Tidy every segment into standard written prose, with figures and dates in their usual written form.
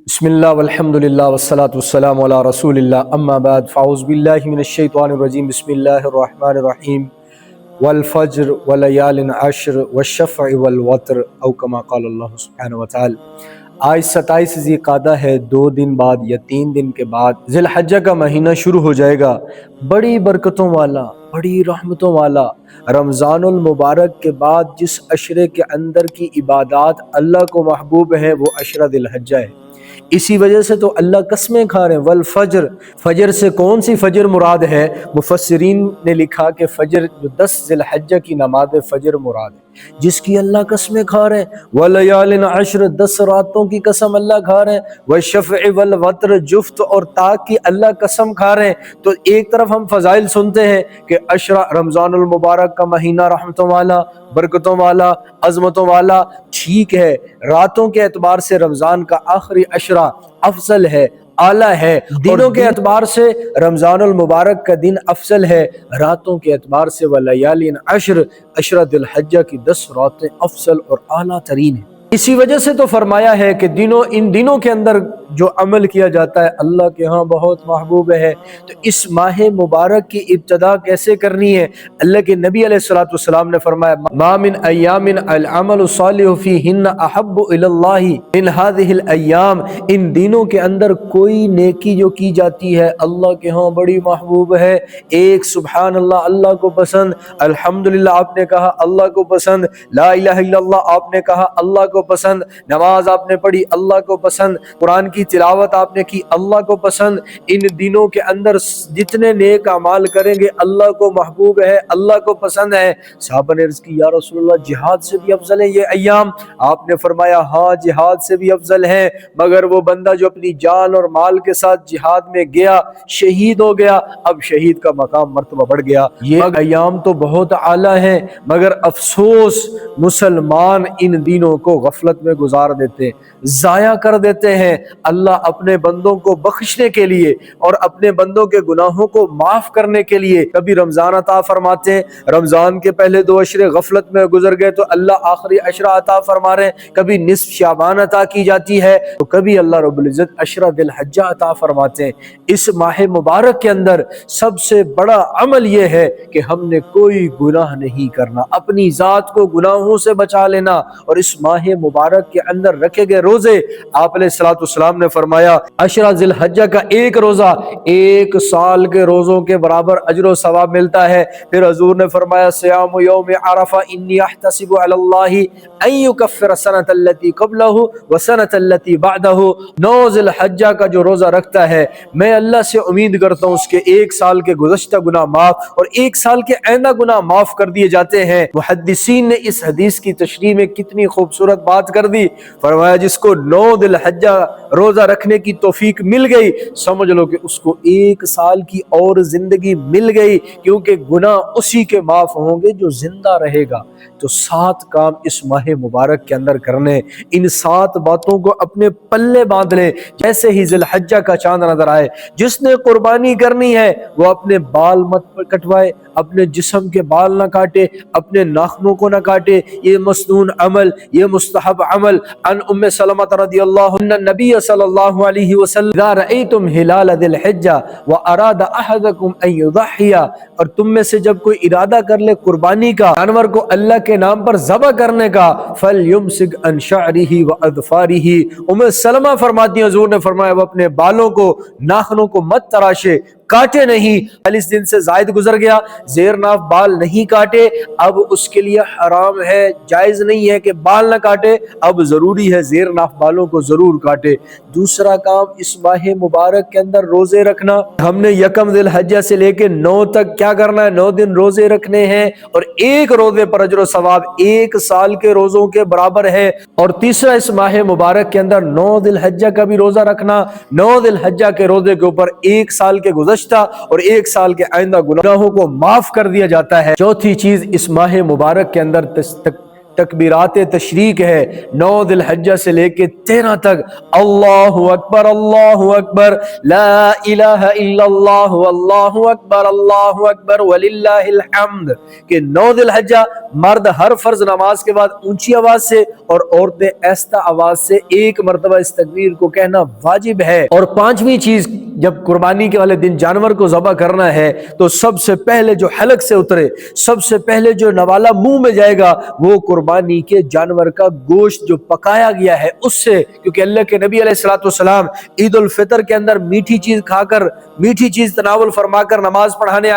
بسم اللہ والحمد للہ والصلاة والسلام علی رسول اللہ اما بعد فاعوذ باللہ من الشیطان الرجیم بسم اللہ الرحمن الرحیم والفجر ولیال عشر والشفع والوتر او کما قال اللہ سبحانہ وتعالی۔ آج 27 ذی قعدہ ہے، 2 دن بعد یا 3 دن کے بعد ذی الحجہ کا مہینہ شروع ہو جائے گا، بڑی برکتوں والا، بڑی رحمتوں والا۔ رمضان المبارک کے بعد جس عشرے کے اندر کی عبادات اللہ کو محبوب ہیں وہ عشرہ ذی الحجہ ہے۔ اسی وجہ سے تو اللہ قسمیں کھا رہے ہیں، والفجر، فجر سے کون سی فجر مراد ہے؟ مفسرین نے لکھا کہ فجر جو 10 ذی الحجہ کی نماز فجر مراد ہے، جس کی اللہ قسمیں کھا رہے ہیں۔ ولیال عشر، 10 راتوں کی قسم اللہ کھا رہے ہیں۔ والشفع والوتر، جفت اور طاق کی اللہ قسم کھا رہے ہیں۔ تو ایک طرف ہم فضائل سنتے ہیں کہ عشرہ رمضان المبارک کا مہینہ رحمتوں والا، برکتوں والا، عظمتوں والا، ٹھیک ہے۔ راتوں کے اعتبار سے رمضان کا آخری عشرہ افضل ہے، اعلیٰ ہے۔ دنوں کے اعتبار سے رمضان المبارک کا دن افضل ہے، راتوں کے اعتبار سے ولیال عشر، عشرہ ذی الحجہ کی 10 راتیں افضل اور اعلیٰ ترین ہیں۔ اسی وجہ سے تو فرمایا ہے کہ ان دنوں کے اندر جو عمل کیا جاتا ہے اللہ کے ہاں بہت محبوب ہے۔ تو اس ماہ مبارک کی ابتدا کیسے کرنی ہے؟ اللہ کے نبی علیہ الصلوۃ والسلام نے فرمایا ما من ایام العمل الصالح فیہن احب الی اللہ من ہذہ الایام، ان دنوں کے اندر کوئی نیکی جو کی جاتی ہے اللہ کے ہاں بڑی محبوب ہے۔ ایک سبحان اللہ اللہ کو پسند، الحمدللہ آپ نے کہا اللہ کو پسند، لا الہ الا اللہ آپ نے کہا اللہ کو پسند، نماز آپ نے پڑھی اللہ کو پسند، قرآن کی تلاوت آپ نے کی اللہ کو پسند۔ ان دنوں کے اندر جتنے نیک اعمال کریں گے اللہ کو محبوب ہے، اللہ کو پسند ہے۔ صحابہ نے عرض کی یا رسول اللہ جہاد سے بھی افضل ہے یہ ایام؟ آپ نے فرمایا ہاں جہاد سے بھی افضل ہے، مگر وہ بندہ جو اپنی جان اور مال کے ساتھ جہاد میں گیا، شہید ہو گیا، اب شہید کا مقام مرتبہ بڑھ گیا۔ یہ ایام تو بہت اعلیٰ ہیں، مگر افسوس مسلمان ان دنوں کو غفلت میں گزار دیتے ہیں، ضائع کر دیتے ہیں۔ اللہ اپنے بندوں کو بخشنے کے لیے اور اپنے بندوں کے گناہوں کو معاف کرنے کے لیے کبھی رمضان عطا فرماتے ہیں، رمضان کے پہلے 2 عشرے غفلت میں گزر گئے تو اللہ آخری عشرہ عطا فرما رہے ہیں، کبھی نصف شعبان عطا کی جاتی ہے تو کبھی اللہ رب العزت عشرہ ذی الحجہ عطا فرماتے ہیں۔ اس ماہ مبارک کے اندر سب سے بڑا عمل یہ ہے کہ ہم نے کوئی گناہ نہیں کرنا، اپنی ذات کو گناہوں سے بچا لینا، اور اس ماہ مبارک کے اندر رکھے گئے روزے، آپ علیہ الصلوۃ والسلام نے فرمایا عشرہ ذی الحجہ کا ایک روزہ 1 سال کے روزوں کے برابر اجر و ثواب ملتا ہے۔ پھر حضور نے فرمایا صیام یوم عرفہ انی احتسب علی اللہ ان یکفر السنۃ التی قبلہ والسنۃ التی بعدہ، 9 ذی الحجہ کا جو روزہ رکھتا ہے میں اللہ سے امید کرتا ہوں اس کے 1 سال کے گزشتہ گناہ معاف اور 1 سال کے آئندہ گناہ معاف کر دیے جاتے ہیں۔ محدثین نے اس حدیث کی تشریح میں کتنی خوبصورت بات کر دی، فرمایا جس کو 9 ذی الحجہ روزہ رکھنے کی توفیق مل گئی سمجھ لو کہ اس کو 1 سال کی اور زندگی مل گئی، کیونکہ گناہ اسی کے معاف ہوں گے جو زندہ رہے گا۔ تو 7 کام اس ماہ مبارک کے اندر کرنے، ان 7 باتوں کو اپنے پلے باندھ لیں۔ جیسے ہی ذی الحجہ کا چاند نظر آئے، جس نے قربانی کرنی ہے وہ اپنے بال مت کٹوائے، اپنے جسم کے بال نہ کاٹے، اپنے ناخنوں کو نہ کاٹے، یہ مسنون عمل، یہ مستحب عمل۔ ان ام سلمہ رضی اللہ عنہ نبی صلی اللہ علیہ وسلم اذا رأیتم ہلال ذی الحجہ واراد احدکم ان یضحی، اور تم میں سے جب کوئی ارادہ کر لے قربانی کا، جانور کو اللہ کے نام پر ذبح کرنے کا، فلیمسک عن شعرہ واظفارہ، ام سلمہ فرماتی ہیں حضور نے فرمایا وہ اپنے بالوں کو، ناخنوں کو مت تراشے، کاٹے نہیں۔ 40 دن سے زائد گزر گیا، زیر ناف بال نہیں کاٹے، اب اس کے لیے حرام ہے، جائز نہیں ہے کہ بال نہ کاٹے، اب ضروری ہے زیر ناف بالوں کو ضرور کاٹے۔ دوسرا کام اس ماہ مبارک کے اندر روزے رکھنا، ہم نے 1 ذی الحجہ سے لے کے 9 تک کیا کرنا ہے؟ 9 دن روزے رکھنے ہیں، اور ایک روزے پر اجر و ثواب 1 سال کے روزوں کے برابر ہے۔ اور تیسرا اس ماہ مبارک کے اندر 9 ذی الحجہ کا بھی روزہ رکھنا، 9 ذی الحجہ کے روزے کے اوپر 1 سال کے گزشتہ اور 1 سال کے آئندہ گناہوں کو معاف کر دیا جاتا ہے۔ چوتھی چیز اس ماہ مبارک کے اندر تکبیرات تشریق ہے 9 ذی الحجہ سے لے کے 13 تک، اللہ اکبر لا الہ الا اللہ اللہ اکبر وللہ الحمد، کہ 9 ذی الحجہ مرد ہر فرض نماز کے بعد اونچی آواز سے اور عورتیں آہستہ آواز سے ایک مرتبہ اس تکبیر کو کہنا واجب ہے۔ اور 5ویں چیز، جب قربانی کے والے دن جانور کو ذبح کرنا ہے تو سب سے پہلے جو حلق سے اترے، سب سے پہلے جو نوالا منہ میں جائے گا وہ قربانی کے جانور کا گوشت جو پکایا گیا ہے اس سے، کیونکہ اللہ کے نبی علیہ الصلوۃ والسلام عید الفطر کے اندر میٹھی چیز کھا کر، میٹھی چیز تناول فرما کر نماز پڑھانے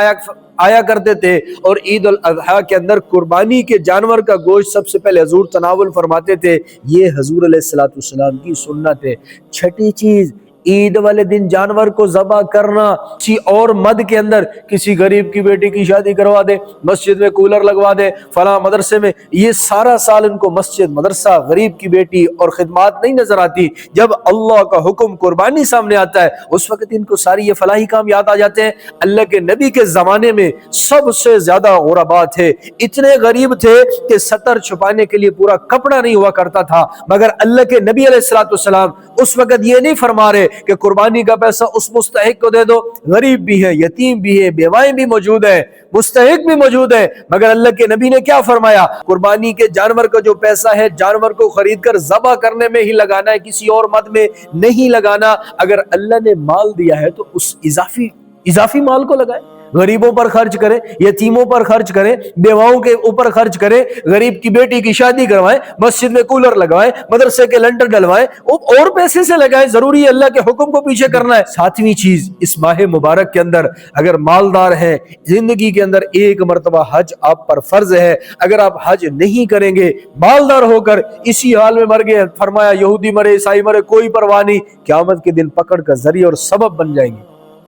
آیا کرتے تھے، اور عید الاضحیٰ کے اندر قربانی کے جانور کا گوشت سب سے پہلے حضور تناول فرماتے تھے۔ یہ حضور علیہ الصلوۃ والسلام کی سنت ہے۔ 6ٹھی چیز، عید والے دن جانور کو ذبح کرنا کسی اور مد کے اندر، کسی غریب کی بیٹی کی شادی کروا دے، مسجد میں کولر لگوا دے، فلاں مدرسے میں، یہ سارا سال ان کو مسجد، مدرسہ، غریب کی بیٹی اور خدمات نہیں نظر آتی۔ جب اللہ کا حکم قربانی سامنے آتا ہے اس وقت ان کو ساری یہ فلاحی کام یاد آ جاتے ہیں۔ اللہ کے نبی کے زمانے میں سب سے زیادہ غربا تھے، اتنے غریب تھے کہ سطر چھپانے کے لیے پورا کپڑا نہیں ہوا کرتا تھا، مگر اللہ کے نبی علیہ الصلوۃ والسلام اس وقت یہ نہیں فرما رہے کہ قربانی کا پیسہ اس مستحق کو دے دو، غریب بھی ہے، یتیم بھی ہے، بیوائیں بھی موجود ہیں، مستحق بھی موجود ہے، مگر اللہ کے نبی نے کیا فرمایا؟ قربانی کے جانور کا جو پیسہ ہے جانور کو خرید کر ذبح کرنے میں ہی لگانا ہے، کسی اور مد میں نہیں لگانا۔ اگر اللہ نے مال دیا ہے تو اس اضافی مال کو لگائے، غریبوں پر خرچ کریں، یتیموں پر خرچ کریں، بیواؤں کے اوپر خرچ کریں، غریب کی بیٹی کی شادی کروائیں، مسجد میں کولر لگوائیں، مدرسے کے لنٹر ڈلوائیں، اور پیسے سے لگائیں، ضروری ہے اللہ کے حکم کو پیچھے کرنا ہے۔ 7ویں چیز، اس ماہ مبارک کے اندر اگر مالدار ہیں، زندگی کے اندر ایک مرتبہ حج آپ پر فرض ہے، اگر آپ حج نہیں کریں گے، مالدار ہو کر اسی حال میں مر گئے، فرمایا یہودی مرے، عیسائی مرے، کوئی پرواہ نہیں، قیامت کے دن پکڑ کر ذریعہ اور سبب بن جائیں گے۔